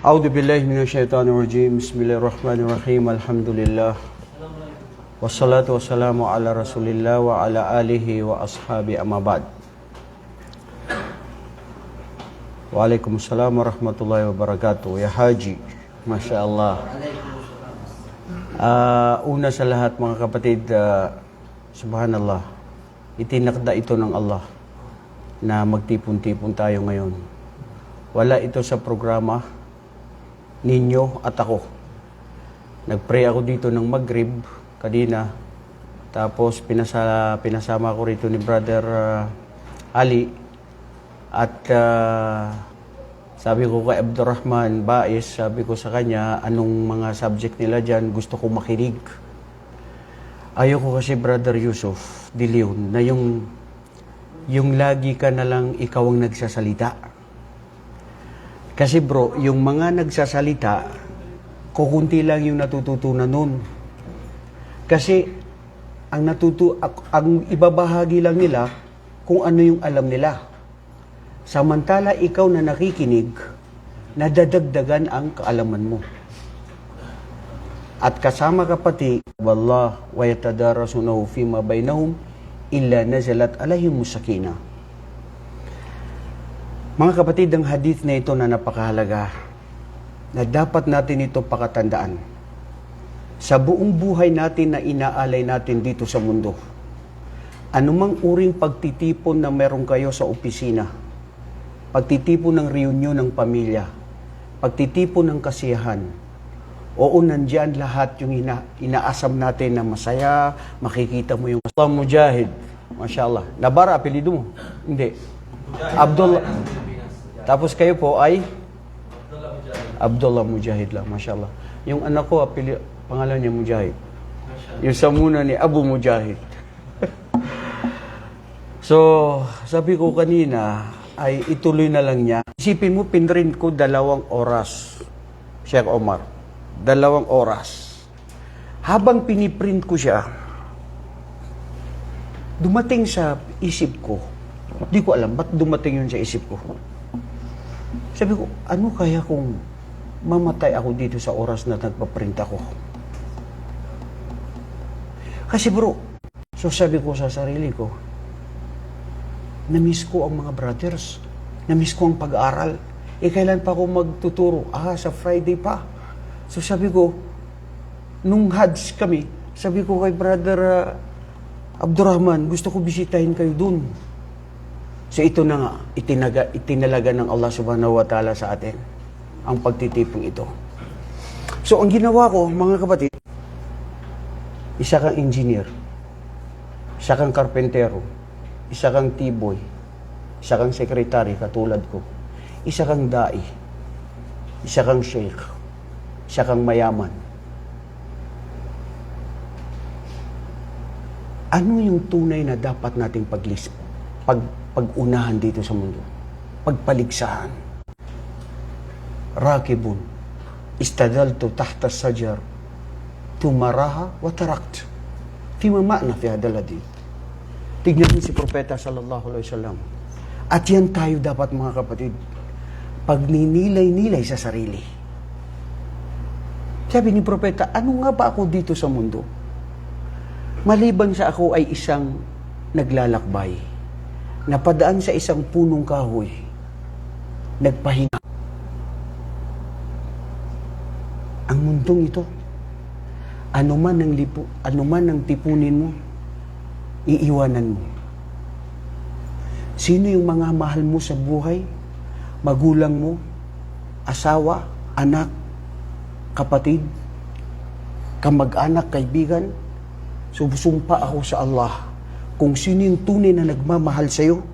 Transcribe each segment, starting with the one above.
A'udzu billahi minasyaitonir rajim. Bismillahirrahmanirrahim. Alhamdulillah. Wassalatu wassalamu ala Rasulillah wa ala alihi wa ashabi amma ba'd. Waalaikumsalam warahmatullahi wabarakatuh. Ya Haji, Masya Allah. Una sa lahat mga kapatid, subhanallah, itinakda ito ng Allah na magtipon-tipon tayo ngayon. Wala ito sa programa ninyo at ako. Nagpray ako dito ng Maghrib kanina, tapos pinasama ko rito ni Brother Ali, at sabi ko kay Abdurrahman Bais, sabi ko sa kanya, anong mga subject nila dyan, gusto ko makinig. Ayoko kasi, Brother Yusuf De Leon, na yung lagi ka na lang ikaw ang nagsasalita. Kasi bro, yung mga nagsasalita, kukunti lang yung natututunan nun. Kasi ang ibabahagi lang nila kung ano yung alam nila. Samantala ikaw na nakikinig, nadadagdagan ang kaalaman mo. At kasama ka pati, wallah wa yatadarasunahu fima bainahum illa nazalat alayhimus sakinah. Mga kapatid, ang hadith na ito na napakahalaga, na dapat natin ito pakatandaan sa buong buhay natin na inaalay natin dito sa mundo. Anumang uring pagtitipon na meron kayo sa opisina, pagtitipon ng reunion ng pamilya, pagtitipon ng kasiyahan, oo, nandyan lahat yung inaasam natin na masaya, makikita mo yung Mujahid, Masya Allah. Nabara, apelido mo? Hindi. Abdullah. Tapos kayo po ay? Abdullah Mujahid lang, Masya Allah. Yung anak ko, pangalan niya Mujahid. Yung sa muna ni Abu Mujahid. So, sabi ko kanina, ay ituloy na lang niya. Isipin mo, pinrint ko 2 oras, Sheikh Omar. 2 oras. Habang piniprint ko siya, dumating sa isip ko, di ko alam, ba't dumating yun sa isip ko? Sabi ko, ano kaya kung mamatay ako dito sa oras na nagpaprint ako? Kasi bro, so sabi ko sa sarili ko, na-miss ko ang mga brothers, na-miss ko ang pag-aaral. Kailan pa ako magtuturo? Sa Friday pa. So sabi ko, nung Hajj kami, sabi ko kay Brother Abdurrahman, gusto ko bisitahin kayo dun. So ito na nga, itinalaga ng Allah subhanahu wa ta'ala sa atin ang pagtitipong ito. So ang ginawa ko, mga kapatid, isa kang engineer, isa kang karpentero, isa kang T-boy, isa kang sekretary katulad ko, isa kang dai, isa kang sheikh, isa kang mayaman. Ano yung tunay na dapat nating pag-unahan dito sa mundo? Pagpaligsahan. Rakibun, istadaltu tahta sajar, tumaraha wa tarakt. Fima ma'na fi hadal hadith. Tignan niyo si Propeta sallallahu alaihi wasallam. At yan tayo dapat, mga kapatid, pagninilay-nilay sa sarili. Sabi ni Propeta, ano nga ba ako dito sa mundo? Maliban sa ako ay isang naglalakbay, napadaan sa isang punong kahoy, nagpahinga. Ang mundong ito, anuman ang tipunin mo, iiwanan mo. Sino yung mga mahal mo sa buhay? Magulang mo, asawa, anak, kapatid, kamag-anak, kaibigan. Sumpa ako sa Allah, kung sino yung tunay na nagmamahal sa'yo,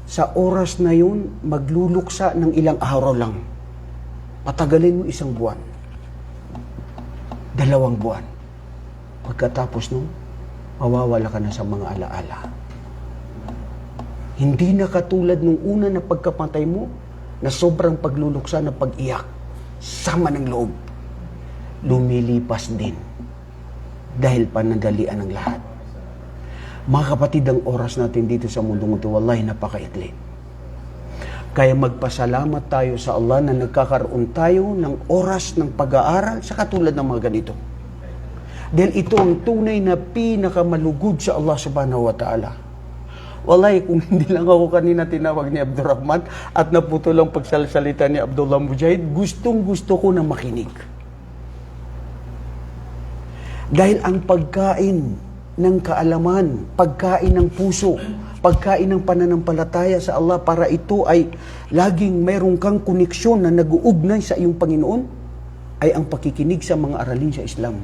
sa oras na yun, magluluksa ng ilang araw lang. Patagalin mo 1 buwan. 2 buwan. Pagkatapos nun, mawawala ka na sa mga alaala. Hindi na katulad nung una na pagkapatay mo, na sobrang pagluluksa na pag-iyak, sama ng loob. Lumilipas din. Dahil panandalian ng lahat. Mga kapatid, ang oras natin dito sa mundong ito, wallahi napakaikli. Kaya magpasalamat tayo sa Allah na nagkakaroon tayo ng oras ng pag-aaral sa katulad ng mga ganito. Dahil ito ang tunay na pinakamalugod sa Allah subhanahu wa ta'ala. Wallahi, kung hindi lang ako kanina tinawag ni Abdurrahman at naputo lang pagsalsalita ni Abdullah Mujahid, gustong-gusto ko na makinig. Dahil ang pagkain ng kaalaman, pagkain ng puso, pagkain ng pananampalataya sa Allah para ito ay laging mayroon kang koneksyon na nag-uugnay sa iyong Panginoon, ay ang pakikinig sa mga aralin sa Islam.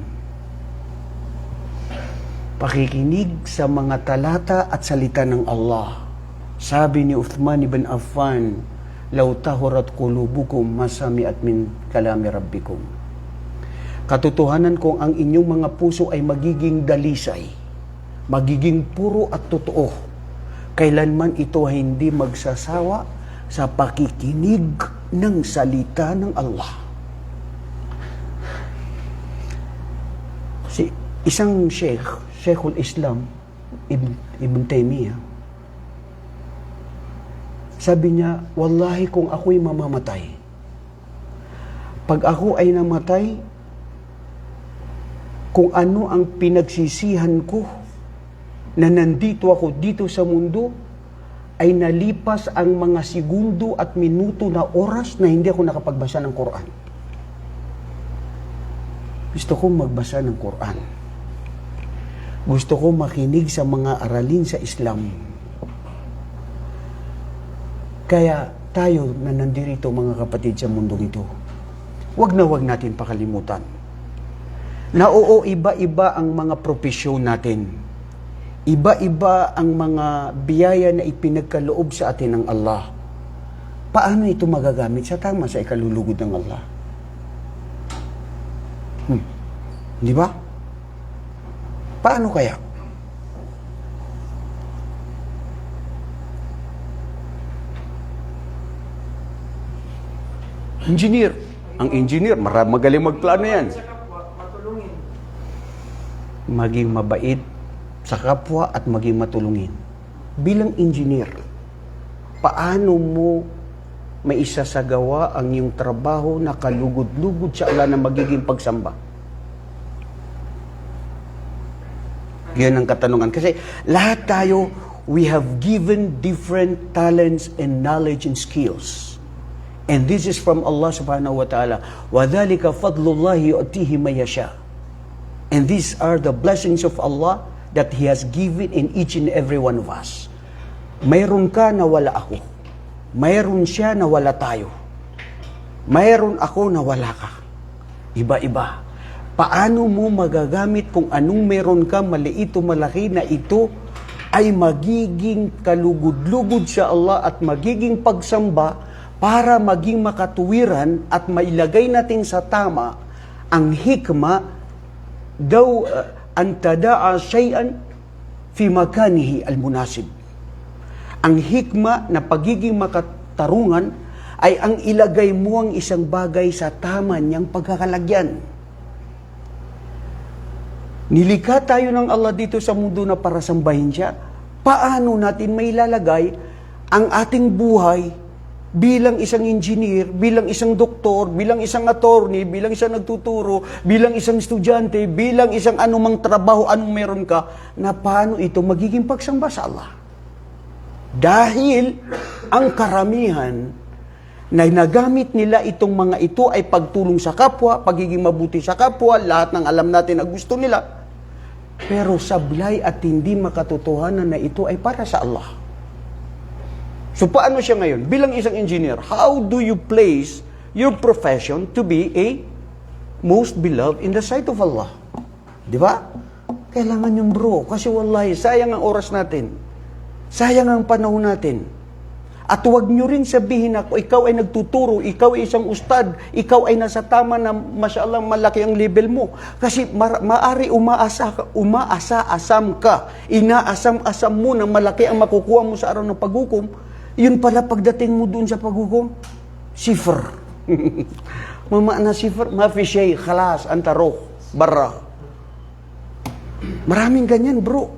Pakikinig sa mga talata at salita ng Allah. Sabi ni Uthman ibn Affan, "Law tahurat qulubukum masami'at min kalami rabbikum." Katotohanan kung ang inyong mga puso ay magiging dalisay, magiging puro at totoo, kailanman ito ay hindi magsasawa sa pakikinig ng salita ng Allah. Isang Sheikhul Islam, Ibn Taymiyyah, sabi niya, wallahi kung ako'y mamamatay, pag ako ay namatay, kung ano ang pinagsisihan ko na nandito ako dito sa mundo, ay nalipas ang mga segundo at minuto na oras na hindi ako nakapagbasa ng Quran. Gusto kong magbasa ng Quran. Gusto ko makinig sa mga aralin sa Islam. Kaya tayo na nandirito mga kapatid sa mundong ito, wag natin pakalimutan na oo, iba-iba ang mga propesyon natin. Iba-iba ang mga biyaya na ipinagkaloob sa atin ng Allah. Paano ito magagamit sa tama sa ikalulugod ng Allah? Di ba? Paano kaya? Engineer. Ang engineer, magaling magplano yan. Maging mabait sa kapwa at maging matulungin. Bilang engineer, paano mo maisasagawa ang iyong trabaho na kalugod-lugod sa Allah na magiging pagsamba? Yan ang katanungan. Kasi lahat tayo, we have given different talents and knowledge and skills. And this is from Allah subhanahu wa ta'ala. وَذَلِكَ فَضْلُ اللَّهِ يُؤْتِيهِ مَن يَشَاءُ. And these are the blessings of Allah that He has given in each and every one of us. Mayroon ka na wala ako. Mayroon siya na wala tayo. Mayroon ako na wala ka. Iba-iba. Paano mo magagamit kung anong meron ka, maliit o malaki, na ito ay magiging kalugod-lugod sa Allah at magiging pagsamba para maging makatuwiran at mailagay natin sa tama ang hikma daw an tada'a shay'an fi makanihi al-munasib. Ang hikma na pagiging makatarungan ay ang ilagay mo ang isang bagay sa tama niyang pagkakalagyan. Nilikha tayo ng Allah dito sa mundo na para sambahin siya. Paano natin mailalagay ang ating buhay bilang isang engineer, bilang isang doktor, bilang isang attorney, bilang isang nagtuturo, bilang isang estudyante, bilang isang anumang trabaho, anong meron ka, na paano ito magiging pagsamba sa Allah? Dahil ang karamihan na nagamit nila itong mga ito ay pagtulong sa kapwa, pagiging mabuti sa kapwa, lahat ng alam natin na gusto nila. Pero sablay at hindi makatotohanan na ito ay para sa Allah. So paano siya ngayon? Bilang isang engineer, how do you place your profession to be a most beloved in the sight of Allah? Di ba? Kailangan yung bro. Kasi wallahi, sayang ang oras natin. Sayang ang panahon natin. At huwag nyo rin sabihin na ikaw ay nagtuturo, ikaw ay isang ustad, ikaw ay nasa tama na masyaallah malaki ang level mo. Kasi maari umaasa-asam ka, inaasam-asam mo na malaki ang makukuha mo sa araw ng paghukom. Yun pala pagdating mo dun sa paghukom, sifr. Mamana sifr, mafi shay, khalas, antaro, barra. Maraming ganyan bro.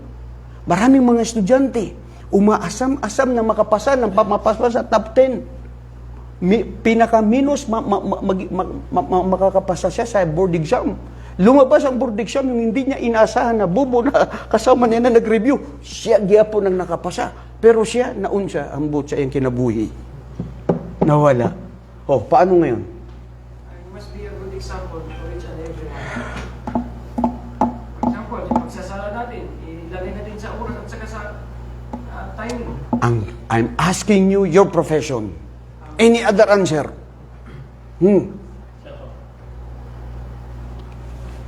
Maraming mga estudyante umaasam-asam na makapasa ng mapapasa sa top 10. pinaka-minus makakapasa siya sa board exam. Lumabas ang board exam, yung hindi niya inaasahan na bubo na kasama niya na nag-review. Siya gyapon ang nakapasa. Pero siya, naun siya, ang butsa yung kinabuhi. Nawala. Oh, paano ngayon? It must be a good example for each and everyone. For example, yung pagsasala natin, ilagay natin sa oras at saka sa timing. I'm asking you your profession. Any other answer?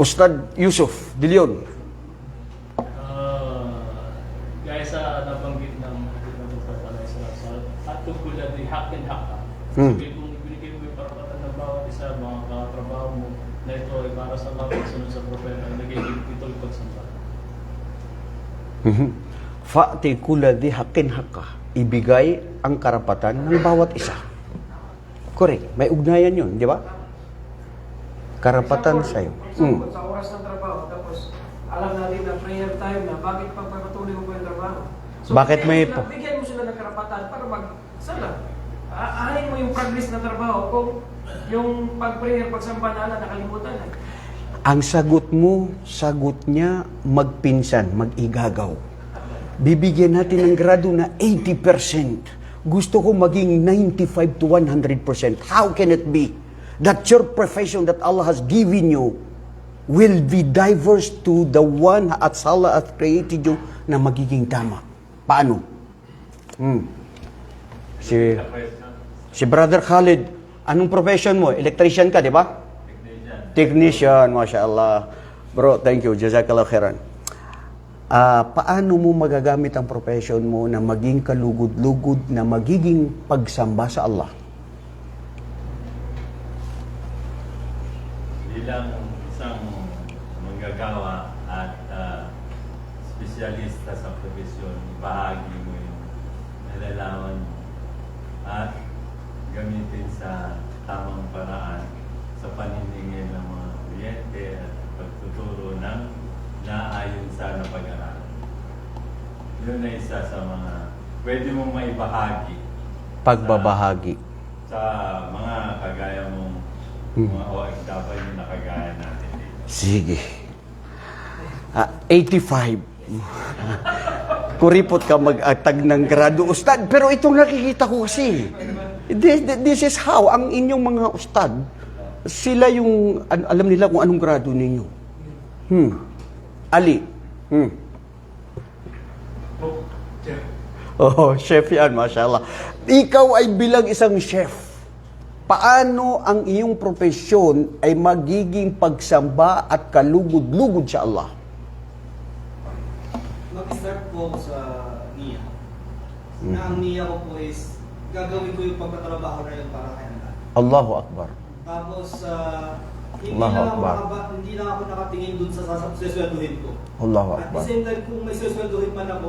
Ustad Yusuf De Leon. Gaya sa nabanggit ng pagpapalay sa at tungkol na di hak and hak. Sabi kung ibinigay mo yung karapatan ng bawat isa, mga katrabaho mo, na ito ay para sa mga sunod sa propeta, nagiging ito ay pagsamba. Fa'ti kula di hakin haka. Ibigay ang karapatan ng bawat isa. Correct. May ugnayan yun, di ba? Karapatan sa'yo. Example, sa oras ng trabaho, tapos alam natin na prayer time na, bakit pagpapatuloy mo po yung trabaho? So, Bakit may bigyan mo sila ng karapatan para magsala. Aanin mo yung progress na trabaho kung yung pag-prayer, pagsamba na nakalimutan na. Ang sagot mo, sagot niya, magpinsan, mag-igagaw. Bibigyan natin ng grado na 80%. Gusto ko maging 95 to 100%. How can it be that your profession that Allah has given you will be diverse to the one at Allah has created you na magiging tama? Paano? Si Brother Khalid, anong profession mo? Electrician ka, di ba? Technician, mashallah. Bro, thank you. Jazakallah khairan. Paano mo magagamit ang profession mo na maging kalugod-lugod na magiging pagsamba sa Allah? Bilang isang manggagawa at espesyalista sa profesyon, bahagi mo yung nalalaman mo at gamitin sa tamang paraan sa paniningil ng mga kliyente at pagtuturo ng naayon sa napag-aralan. Yun na isa sa mga pwede mong maibahagi. Pagbabahagi. Sa mga kagaya mong mga OFW na kagaya natin dito. Sige. 85. Kuripot ka mag-atag ng grado ustad. Pero itong nakikita ko kasi, this is how, ang inyong mga ustad, sila yung, alam nila kung anong grado ninyo. Ali. Oh, chef yan, mashallah. Ikaw ay bilang isang chef. Paano ang iyong profesyon ay magiging pagsamba at kalugod-lugod sa Allah? Mag-start po sa niya. Na ang niya ko po is, gagawin ko yung pagtatrabaho na yun para kay Allah. Allahu Akbar. Tapos, hindi Allahu lang Akbar. hindi lang ako nakatingin dun sa sasweldohin ko. Allahu At Akbar. the same time, kung may sasweldohin man ako,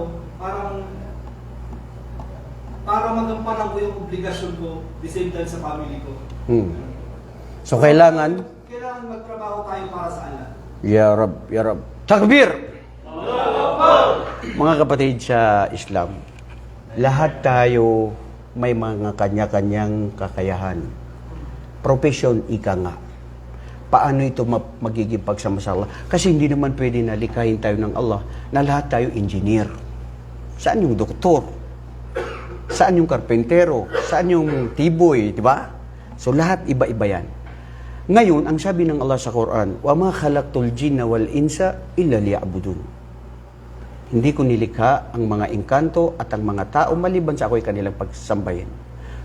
para magampanan ko yung obligasyon ko, the same time sa family ko. So, kailangan, Kailangan magtrabaho tayo para sa Allah. Ya Rab, Ya Rab. Takbir! Mga kapatid sa Islam, lahat tayo may mga kanya-kanyang kakayahan. Profesyon, ika nga. Paano ito magiging pagsamasala? Kasi hindi naman pwede na likahin tayo ng Allah na lahat tayo engineer. Saan yung doktor? Saan yung karpentero? Saan yung tiboy? Diba? So lahat iba-iba yan. Ngayon, ang sabi ng Allah sa Quran, وَمَا خَلَقْتُ الْجِنَّ وَالْإِنسَ إِلَّا لِيَعْبُدُونَ. Hindi ko nilikha ang mga engkanto at ang mga tao maliban sa ako'y kanilang pagsambahin.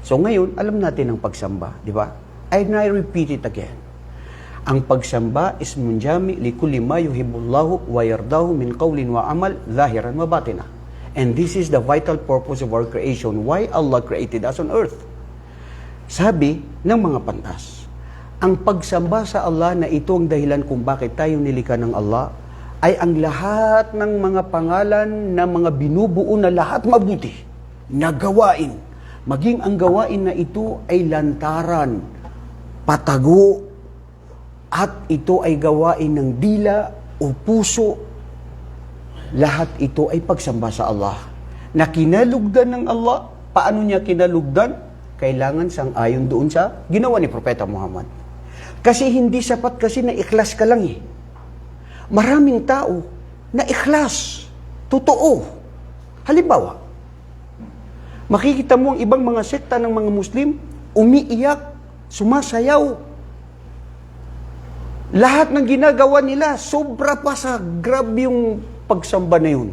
So ngayon, alam natin ang pagsamba, di ba? And I repeat it again. Ang pagsamba is munjami likulli ma yuhibbullahu wa yardahu min qawlin wa amal zahiran wa batina. And this is the vital purpose of our creation. Why Allah created us on earth? Sabi ng mga pantas, ang pagsamba sa Allah na ito ang dahilan kung bakit tayo nilikha ng Allah ay ang lahat ng mga pangalan na mga binubuo na lahat mabuti na gawain. Maging ang gawain na ito ay lantaran, patago, at ito ay gawain ng dila o puso. Lahat ito ay pagsamba sa Allah. Na kinalugdan ng Allah. Paano niya kinalugdan? kailangan sang-ayon doon sa ginawa ni Propeta Muhammad. Kasi hindi sapat kasi na ikhlas ka lang eh. Maraming tao na ikhlas, totoo. Halimbawa, makikita mo ang ibang mga sekta ng mga Muslim, umiiyak, sumasayaw. Lahat ng ginagawa nila, sobra pa sa grabe yung pagsamba na yun.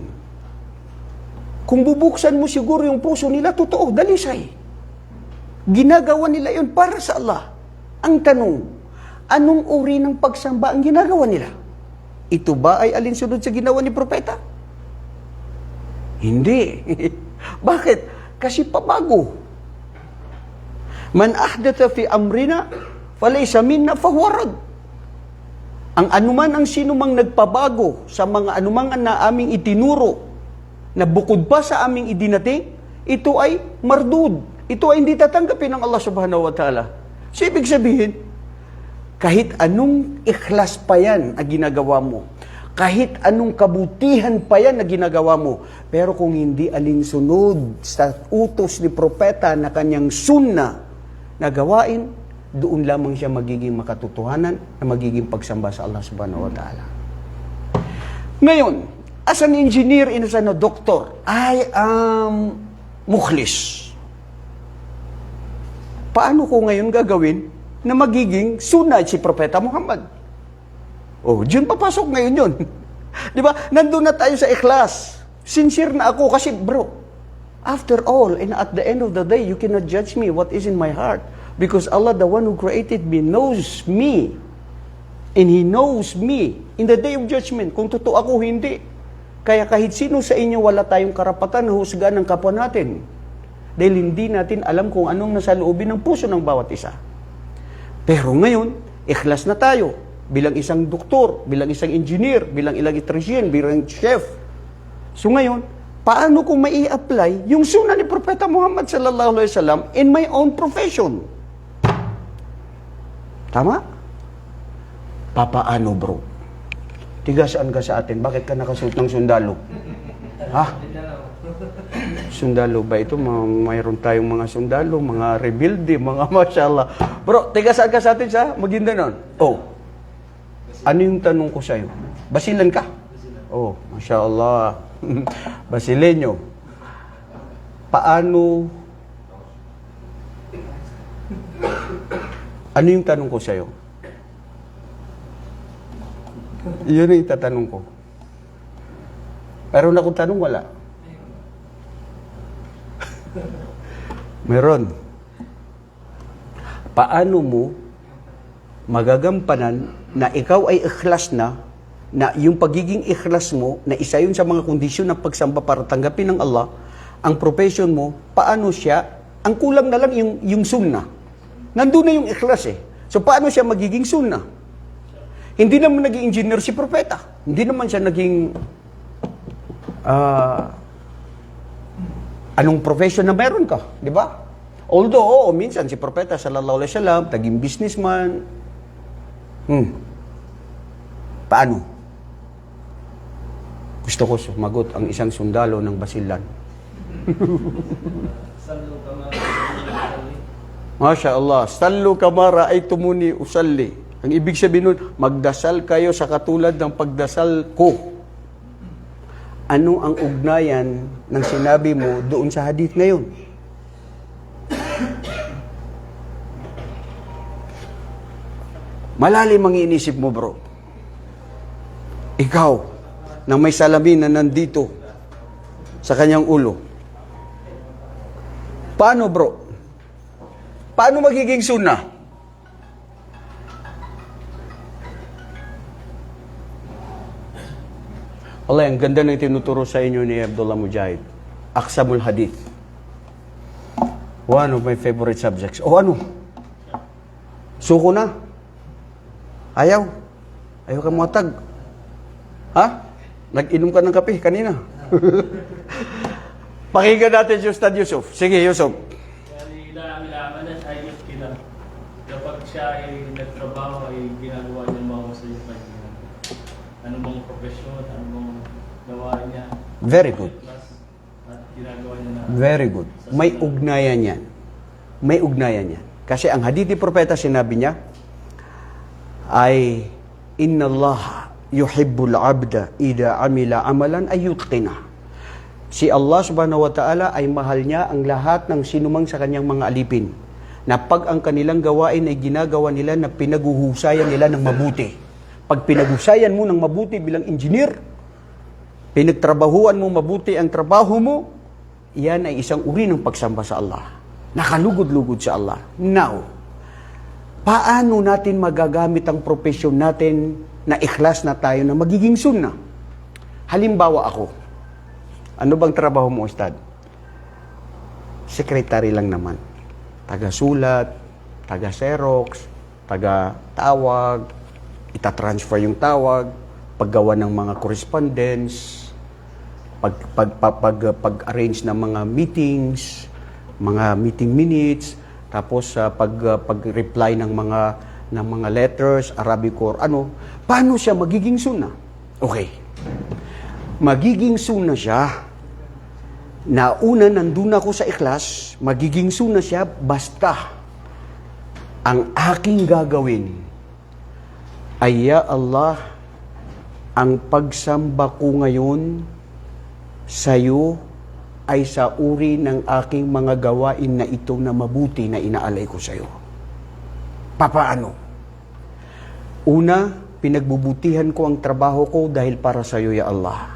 Kung bubuksan mo siguro yung puso nila, totoo, dalisay. Ginagawa nila yun para sa Allah. Ang tanong, anong uri ng pagsamba ang ginagawa nila? Ito ba ay alinsunod sa ginawa ni Propeta? Hindi. Bakit? Kasi pabago. Man ahdatha fi amrina, falaysa minna fahuwa rad. Ang anuman ang sino mang nagpabago sa mga anumang na aming itinuro na bukod pa sa aming idinating, ito ay mardud. Ito ay hindi tatanggapin ng Allah subhanahu wa ta'ala. So, ibig sabihin, kahit anong ikhlas pa yan ang ginagawa mo, kahit anong kabutihan pa yan na ginagawa mo, pero kung hindi alinsunod sa utos ni Propeta na kanyang sunna na gawain, doon lamang siya magiging makatotohanan na magiging pagsamba sa Allah subhanahu wa ta'ala. Ngayon, as an engineer and as a doctor, I am mukhlis. Paano ko ngayon gagawin na magiging sunod si Propeta Muhammad? Oh, diyan papasok ngayon yun. Di ba? Nandun na tayo sa ikhlas. Sincere na ako kasi bro, after all, and at the end of the day, you cannot judge me what is in my heart. Because Allah, the one who created me, knows me. And He knows me in the day of judgment. Kung totoo ako, hindi. Kaya kahit sino sa inyo, wala tayong karapatan na husgahan ng kapwa natin. Dahil hindi natin alam kung anong nasa loobin ng puso ng bawat isa. Pero ngayon, ikhlas na tayo. Bilang isang doktor, bilang isang engineer, bilang electrician, bilang chef. So ngayon, paano kung mai-apply yung sunnah ni Propeta Muhammad sallallahu alaihi wasallam in my own profession? Tama? Papaano bro? Tigasaan ka sa atin. Bakit ka nakasuot ng sundalo? Ha? Sundalo ba ito? Mayroon tayong mga sundalo, mga rebelde, mga mashallah. Bro, tigasaan ka sa atin sa Maguindanao. Oh. Ano yung tanong ko sa'yo? Basilan ka? Oh, mashallah. Basilenyo. Paano? Ano yung tanong ko sa'yo? Yun yung itatanong ko. Meron akong tanong, wala. Meron. Paano mo magagampanan na ikaw ay ikhlas na yung pagiging ikhlas mo, na isa yun sa mga kondisyon ng pagsamba para tanggapin ng Allah, ang profession mo, paano siya, ang kulang na lang yung sunnah. Nandun na yung ikhlas eh. So paano siya magiging sunnah? Hindi naman naging engineer si Propeta. Hindi naman siya naging anong profession na meron ka, di ba? Although, minsan si Propeta sallallahu alaihi wasallam naging businessman. Paano? Gusto ko sumagot ang isang sundalo ng Basilan. Masya Allah, sallu kama ra'aytumuni usalli. Ang ibig sabihin nun, magdasal kayo sa katulad ng pagdasal ko. Ano ang ugnayan ng sinabi mo doon sa hadith ngayon? Malalim ang inisip mo, bro. Ikaw, na may salamin na nandito sa kanyang ulo. Paano, bro? Paano magiging sunnah? Allah, ang ganda ng tinuturo sa inyo ni Abdullah Mujahid. Aqsamul Hadith. One of my favorite subjects. O ano? Suko na? Ayaw? Ayaw ka matag? Ha? Nag-inom ka ng kape kanina. Pakinggan natin si Ustad Yusuf. Sige, Yusuf. Kailangan na ay kailangan. Kapag siya ay nagtrabaho, ay ginagawa niya mga masayang pagkakas. Ano bang profesyon, ano bang gawain niya. Very good. At ginagawa niya na. Very good. May ugnayan yan. May ugnayan yan. Kasi ang hadith ni propeta, sinabi niya, ay, Inna Allah yuhibbul abda ida amila amalan ay yutqina. Si Allah subhanahu wa ta'ala ay mahal niya ang lahat ng sinumang sa kanyang mga alipin, na pag ang kanilang gawain ay ginagawa nila na pinaguhusayan nila ng mabuti. Pag pinaghusayan mo ng mabuti bilang engineer, pinagtrabahuan mo mabuti ang trabaho mo, yan ay isang uri ng pagsamba sa Allah. Nakalugod-lugod sa Allah. Now, paano natin magagamit ang profesyon natin na ikhlas na tayo na magiging sunnah? Halimbawa ako, ano bang trabaho mo, Ustad? Secretary lang naman. Taga-sulat, taga-xerox, taga-tawag, itatransfer yung tawag, paggawa ng mga correspondence, pag-arrange ng mga meetings, mga meeting minutes, tapos pag-reply ng mga letters, Arabic or ano. Paano siya magiging sunnah? Okay. Magiging sunnah siya. Nauna, nandun ako sa ikhlas, magiging sunnah siya basta ang aking gagawin ay, Ya Allah, ang pagsamba ko ngayon sa'yo ay sa uri ng aking mga gawain na ito na mabuti na inaalay ko sa'yo. Papaano? Una, pinagbubutihan ko ang trabaho ko dahil para sa'yo, Ya Allah.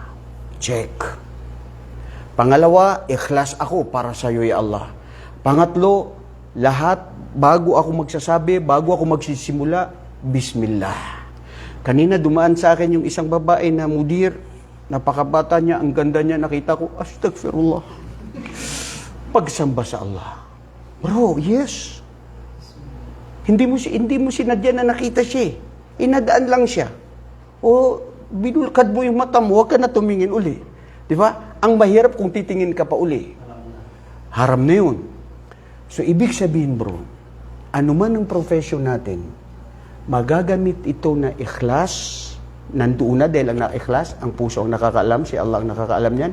Check. Pangalawa, ikhlas ako para sa iyo, Ya Allah. Pangatlo, lahat, bago ako magsasabi, bago ako magsisimula, Bismillah. Kanina dumaan sa akin yung isang babae na mudir, napakabata niya, ang ganda niya, nakita ko, Astaghfirullah. Pagsamba sa Allah. Bro, yes. Hindi mo sinadya na nakita siya. Inadaan lang siya. O, binulkad mo yung mata mo, huwag ka na tumingin uli. Di ba? Ang mahirap kung titingin ka pa uli. Haram na yun. So, ibig sabihin, bro, ano man ang profession natin, magagamit ito na ikhlas, nandoon na dahil ang na-ikhlas, ang puso ang nakakaalam, si Allah ang nakakaalam yan.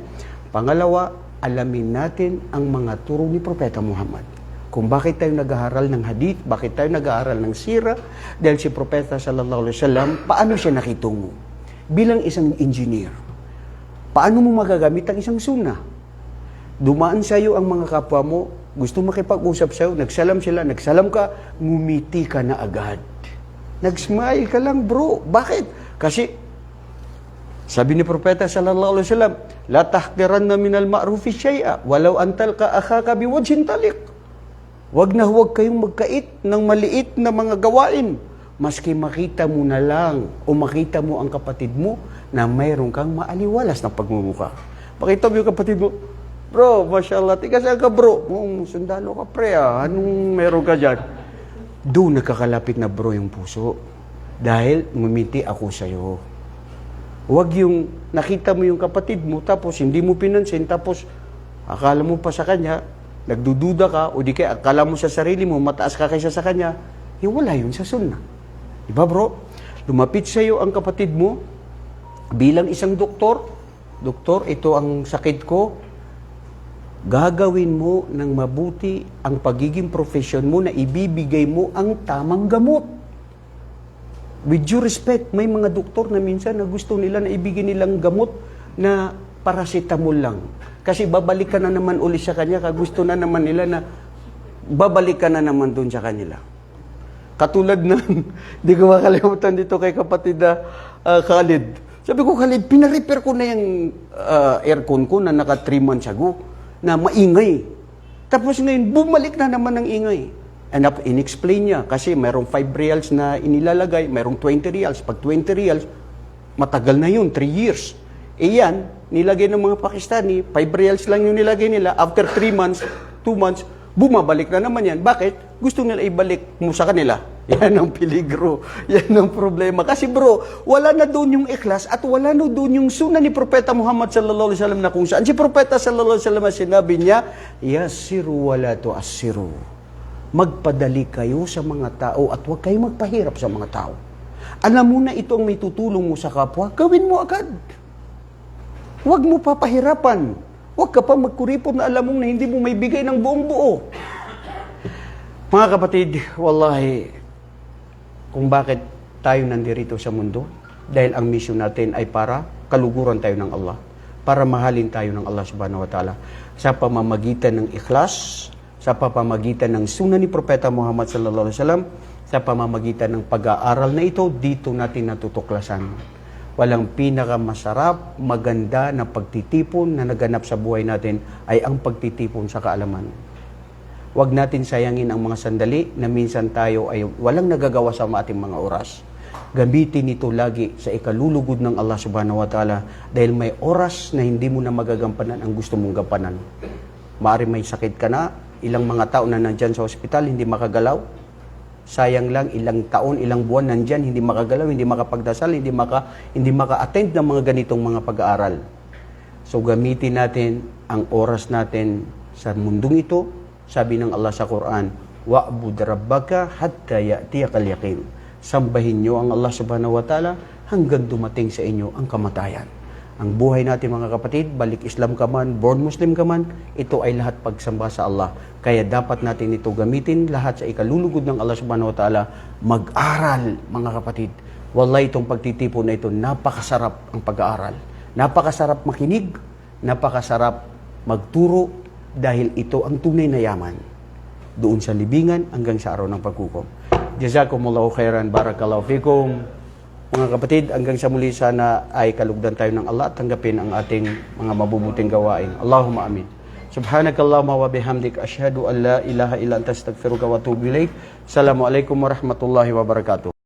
Pangalawa, alamin natin ang mga turo ni Propeta Muhammad. Kung bakit tayo nag-aaral ng hadith, bakit tayo nag-aaral ng sira, dahil si Propeta sallallahu alaihi wasallam, paano siya nakitungo? Bilang isang engineer, paano mo magagamit ang isang sunnah? Dumaan sa iyo ang mga kapwa mo, gusto makipag-usap sa iyo, nagsalam sila, nagsalam ka, ngumiti ka na agad. Nag-smile ka lang, bro. Bakit? Kasi, sabi ni Propeta sallallahu alaihi wasallam, la tahqiranna minal ma'rufi syai'a, walau antal ka akhaka biwajhin taliq. Huwag na huwag kayong magkait ng maliit na mga gawain. Maski makita mo na lang o makita mo ang kapatid mo na mayroon kang maaliwalas na pagmumukha. Pakita mo yung kapatid mo, bro, mashallah, tigas ka bro. Sundalo ka pre, anong meron ka dyan? Doon nagkakalapit na bro yung puso. Dahil ngumiti ako sa'yo. Huwag yung nakita mo yung kapatid mo, tapos hindi mo pinansin, tapos akala mo pa sa kanya, nagdududa ka, o di kaya akala mo sa sarili mo, mataas ka kaysa sa kanya, wala yun sa sunnah. Diba bro? Lumapit sa iyo ang kapatid mo bilang isang doktor. Doktor, ito ang sakit ko. Gagawin mo ng mabuti ang pagiging profession mo na ibibigay mo ang tamang gamot. With due respect, may mga doktor na minsan na gusto nila na ibigay nilang gamot na paracetamol lang. Kasi babalik ka na naman uli sa kanya, gusto na naman nila na babalik ka na naman doon sa kanila. Katulad ng, di ko makalimutan dito kay kapatid na Khalid. Sabi ko, Khalid, pinarepair ko na yung aircon ko na naka 3 months ago, na maingay. Tapos ngayon, bumalik na naman ng ingay. And in-explain niya, kasi mayroong 5 reals na inilalagay, mayroong 20 reals. Pag 20 reals, matagal na yun, 3 years. Yan, nilagay ng mga Pakistani, 5 reals lang yung nilagay nila. After 3 months, 2 months, bumabalik na naman yan. Bakit? Gusto nila ibalik mo sa kanila. Yan ang peligro. Yan ang problema. Kasi bro, wala na doon yung ikhlas at wala na doon yung sunnah ni Propeta Muhammad sallallahu alaihi wasallam na kung saan. Si Propeta sallallahu alaihi wasallam sinabi niya, Yasiru wala tu'assiru. Magpadali kayo sa mga tao at huwag kayo magpahirap sa mga tao. Alam mo na ito ang may tutulong mo sa kapwa, gawin mo agad. Huwag mo papahirapan. Huwag ka pa magkuripot na alam mong na hindi mo may bigay ng buong buo. Mga kapatid, wallahi, kung bakit tayo nandirito sa mundo, dahil ang mission natin ay para kaluguran tayo ng Allah, para mahalin tayo ng Allah subhanahu wa ta'ala, sa pamamagitan ng ikhlas, sa pamamagitan ng sunan ni Propeta Muhammad sallallahu alaihi wasallam, sa pamamagitan ng pag-aaral na ito, dito natin natutuklasan. Walang pinakamasarap, maganda na pagtitipon na naganap sa buhay natin ay ang pagtitipon sa kaalaman. Huwag natin sayangin ang mga sandali na minsan tayo ay walang nagagawa sa ating mga oras. Gamitin ito lagi sa ikalulugod ng Allah subhanahu wa ta'ala dahil may oras na hindi mo na magagampanan ang gusto mong gampanan. Maari may sakit ka na, ilang mga tao na nandyan sa ospital, hindi makagalaw. Sayang lang, ilang taon, ilang buwan nandyan, hindi makagalaw, hindi makapagdasal, hindi maka-attend ng mga ganitong mga pag-aaral. So gamitin natin ang oras natin sa mundong ito. Sabi ng Allah sa Quran, wa'bud rabbaka hatta ya'tiyakal yaqin. Sambahin nyo ang Allah subhanahu wa ta'ala hanggang dumating sa inyo ang kamatayan. Ang buhay natin mga kapatid, balik Islam ka man, born Muslim ka man, ito ay lahat pagsamba sa Allah. Kaya dapat natin ito gamitin lahat sa ikalulugod ng Allah subhanahu wa ta'ala. Mag-aral mga kapatid. Wallahi itong pagtitipon na ito, napakasarap ang pag-aaral. Napakasarap makinig, napakasarap magturo, dahil ito ang tunay na yaman. Doon sa libingan hanggang sa araw ng paghukom. Jazakumullahu khairan, barakallahu fikum. Mga kapatid, hanggang sa muli sana ay kalugdan tayo ng Allah at tanggapin ang ating mga mabubuting gawain. Allahumma amin. Subhanakallahumma wa bihamdik asyhadu an la ilaha illa anta astaghfiruka wa atubu ilaik. Assalamualaikum warahmatullahi wabarakatuh.